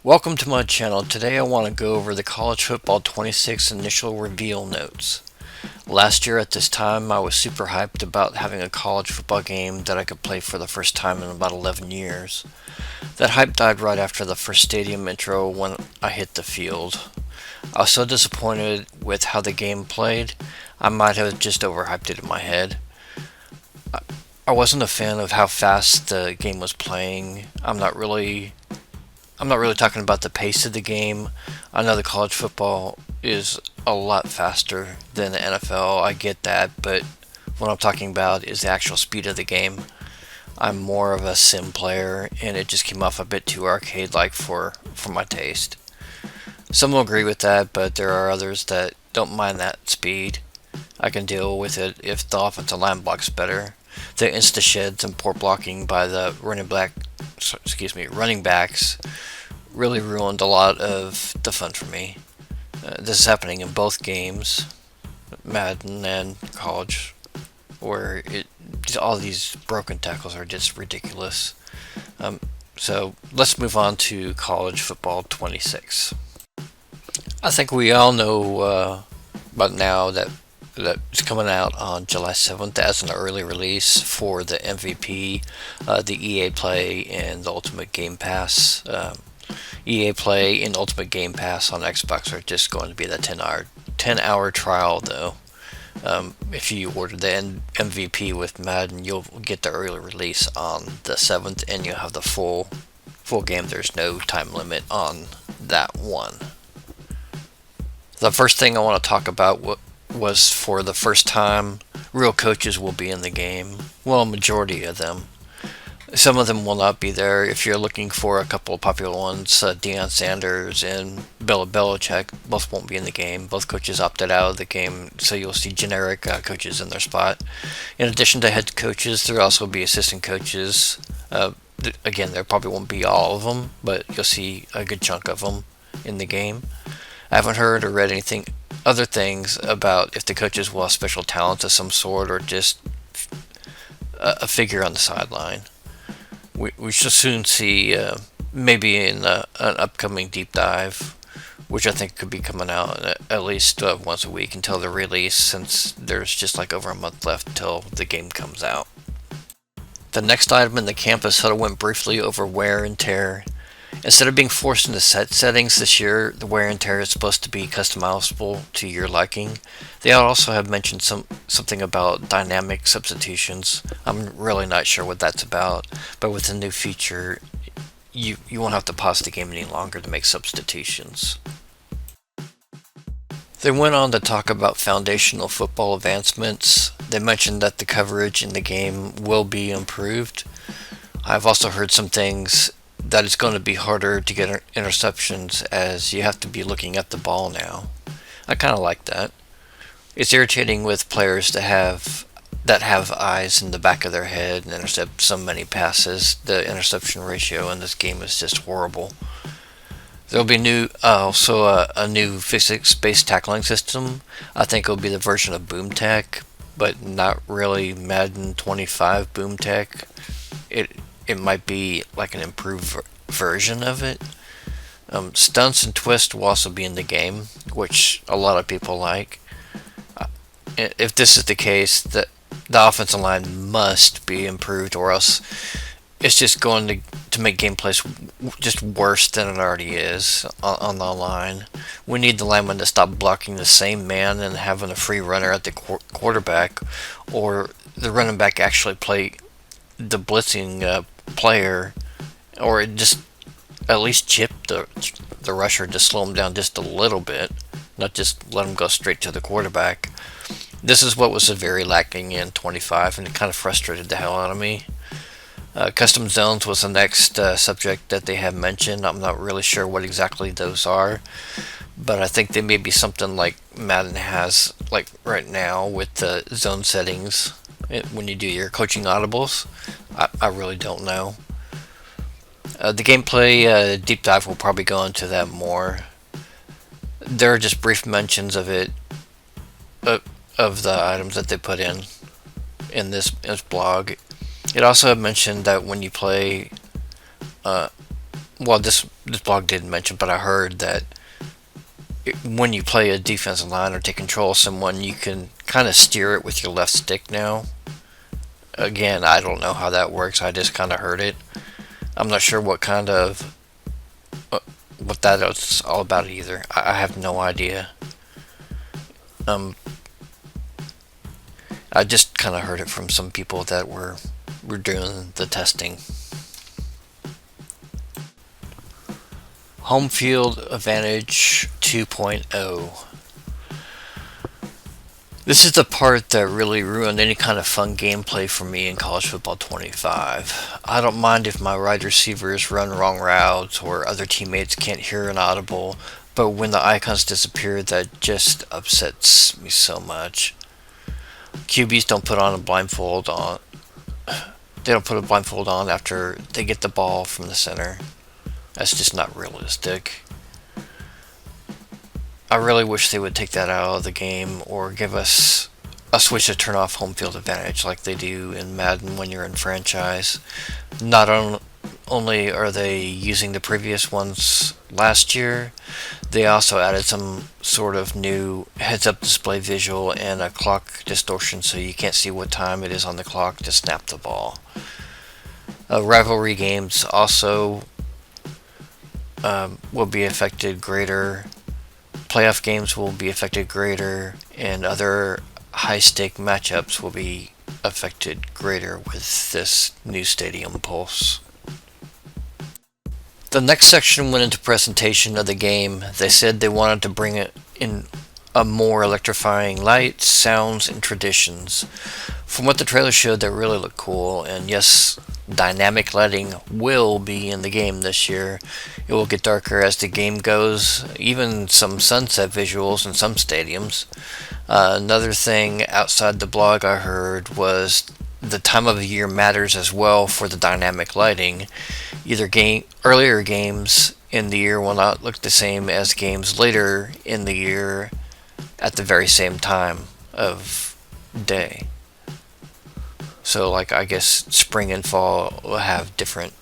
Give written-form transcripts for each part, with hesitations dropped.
Welcome to my channel. Today I want to go over the College Football 26 initial reveal notes. Last year at this time I was super hyped about having a college football game that I could play for the first time in about 11 years. That hype died right after the first stadium intro when I hit the field. I was so disappointed with how the game played, I might have just overhyped it in my head. I wasn't a fan of how fast the game was playing. I'm not really talking about the pace of the game. I know the college football is a lot faster than the NFL. I get that, but what I'm talking about is the actual speed of the game. I'm more of a sim player, and it just came off a bit too arcade-like for my taste. Some will agree with that, but there are others that don't mind that speed. I can deal with it if the offensive line blocks better. The insta sheds and poor blocking by the running backs really ruined a lot of the fun for me. This is happening in both games, Madden and college, where all these broken tackles are just ridiculous. So let's move on to college football 26. I think we all know about now that it's coming out on July 7th as an early release for the MVP, the EA Play, and the Ultimate Game Pass. EA Play and Ultimate Game Pass on Xbox are just going to be that 10-hour trial though. If you order the MVP with Madden, you'll get the early release on the 7th, and you'll have the full game. There's no time limit on that one. The first thing I want to talk about was for the first time, real coaches will be in the game. Well, a majority of them. Some of them will not be there. If you're looking for a couple of popular ones, Deion Sanders and Bill Belichick both won't be in the game. Both coaches opted out of the game, so you'll see generic coaches in their spot. In addition to head coaches, there'll also be assistant coaches. Again, there probably won't be all of them, but you'll see a good chunk of them in the game. I haven't heard or read anything other things about if the coaches will have special talents of some sort or just a figure on the sideline. We should soon see, maybe in an upcoming deep dive, which I think could be coming out at least once a week until the release, since there's just like over a month left until the game comes out. The next item in the campus huddle went briefly over wear and tear. Instead of being forced into set settings this year, the wear and tear is supposed to be customizable to your liking. They also have mentioned something about dynamic substitutions. I'm really not sure what that's about, but with the new feature, you won't have to pause the game any longer to make substitutions. They went on to talk about foundational football advancements. They mentioned that the coverage in the game will be improved. I've also heard some things that it's going to be harder to get interceptions as you have to be looking at the ball now. I kind of like that. It's irritating with players that have eyes in the back of their head and intercept so many passes. The interception ratio in this game is just horrible. There'll be also a new physics-based tackling system. I think it'll be the version of BoomTech, but not really Madden 25 BoomTech. It might be like an improved version of it. Stunts and twists will also be in the game, which a lot of people like. If this is the case, the offensive line must be improved, or else it's just going to make gameplay just worse than it already is on the line. We need the lineman to stop blocking the same man and having a free runner at the quarterback, or the running back actually play the blitzing player, or just at least chip the rusher to slow him down just a little bit, not just let him go straight to the quarterback. This is what was severely lacking in 25, and it kind of frustrated the hell out of me. Custom zones was the next subject that they have mentioned. I'm not really sure what exactly those are, but I think they may be something like Madden has like right now with the zone settings when you do your coaching audibles. I really don't know. The gameplay deep dive will probably go into that more. There are just brief mentions of it, of the items that they put in this blog. It also mentioned that when you play well, this blog didn't mention, but I heard that when you play a defensive line or take control of someone, you can kind of steer it with your left stick now. Again, I don't know how that works. I just kind of heard it. I'm not sure what that is all about either. I have no idea. Um, I just kind of heard it from some people that were doing the testing. Home Field Advantage 2.0. This is the part that really ruined any kind of fun gameplay for me in College Football 25. I don't mind if my wide receivers run wrong routes or other teammates can't hear an audible, but when the icons disappear, that just upsets me so much. QBs don't put on a blindfold on. They don't put a blindfold on after they get the ball from the center. That's just not realistic. I really wish they would take that out of the game or give us a switch to turn off home field advantage like they do in Madden when you're in franchise. Not only are they using the previous ones last year, they also added some sort of new heads-up display visual and a clock distortion so you can't see what time it is on the clock to snap the ball. Rivalry games also will be affected greater. Playoff games will be affected greater, and other high-stake matchups will be affected greater with this new Stadium Pulse. The next section went into presentation of the game. They said they wanted to bring it in a more electrifying lights, sounds, and traditions. From what the trailer showed, that really looked cool, and yes, dynamic lighting will be in the game this year. It will get darker as the game goes, even some sunset visuals in some stadiums. Another thing outside the blog I heard was the time of the year matters as well for the dynamic lighting. Earlier games in the year will not look the same as games later in the year at the very same time of day. So, like, I guess spring and fall will have different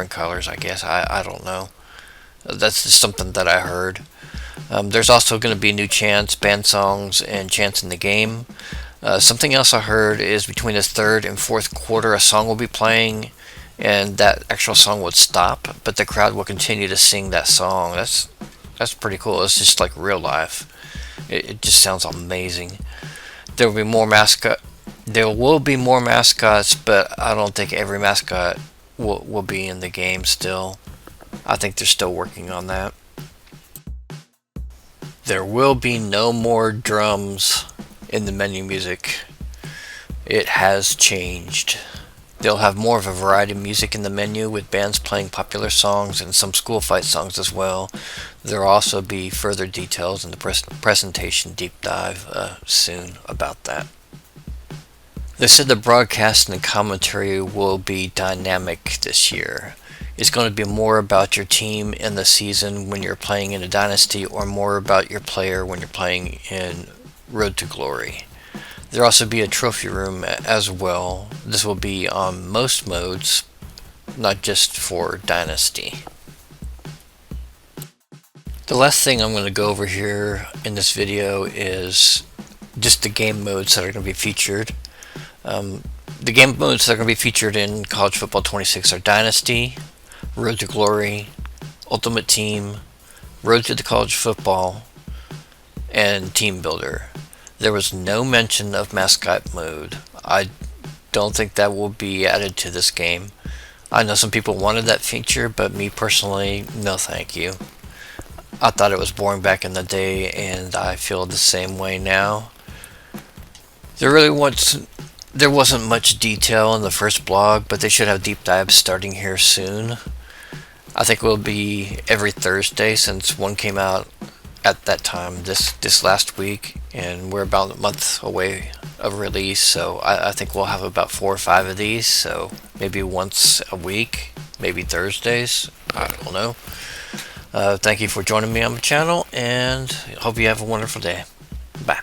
colors, I guess. I don't know. That's just something that I heard. There's also going to be new chants, band songs, and chants in the game. Something else I heard is between the third and fourth quarter, a song will be playing, and that actual song would stop, but the crowd will continue to sing that song. That's pretty cool. It's just like real life. It just sounds amazing. There will be more mascots, but I don't think every mascot will be in the game still. I think they're still working on that. There will be no more drums in the menu music. It has changed. They'll have more of a variety of music in the menu, with bands playing popular songs and some school fight songs as well. There will also be further details in the presentation deep dive soon about that. They said the broadcast and the commentary will be dynamic this year. It's going to be more about your team in the season when you're playing in a dynasty, or more about your player when you're playing in Road to Glory. There will also be a trophy room as well. This will be on most modes, not just for Dynasty. The last thing I'm going to go over here in this video is just the game modes that are going to be featured. The game modes that are going to be featured in College Football 26 are Dynasty, Road to Glory, Ultimate Team, Road to the College Football, and Team Builder. There was no mention of mascot mode. I don't think that will be added to this game. I know some people wanted that feature, but me personally, no thank you. I thought it was boring back in the day, and I feel the same way now. There wasn't much detail in the first blog, but they should have deep dives starting here soon. I think it will be every Thursday, since one came out at that time this last week, and we're about a month away of release, so I think we'll have about 4 or 5 of these, so maybe once a week, maybe Thursdays, I don't know. Thank you for joining me on the channel, and hope you have a wonderful day. Bye.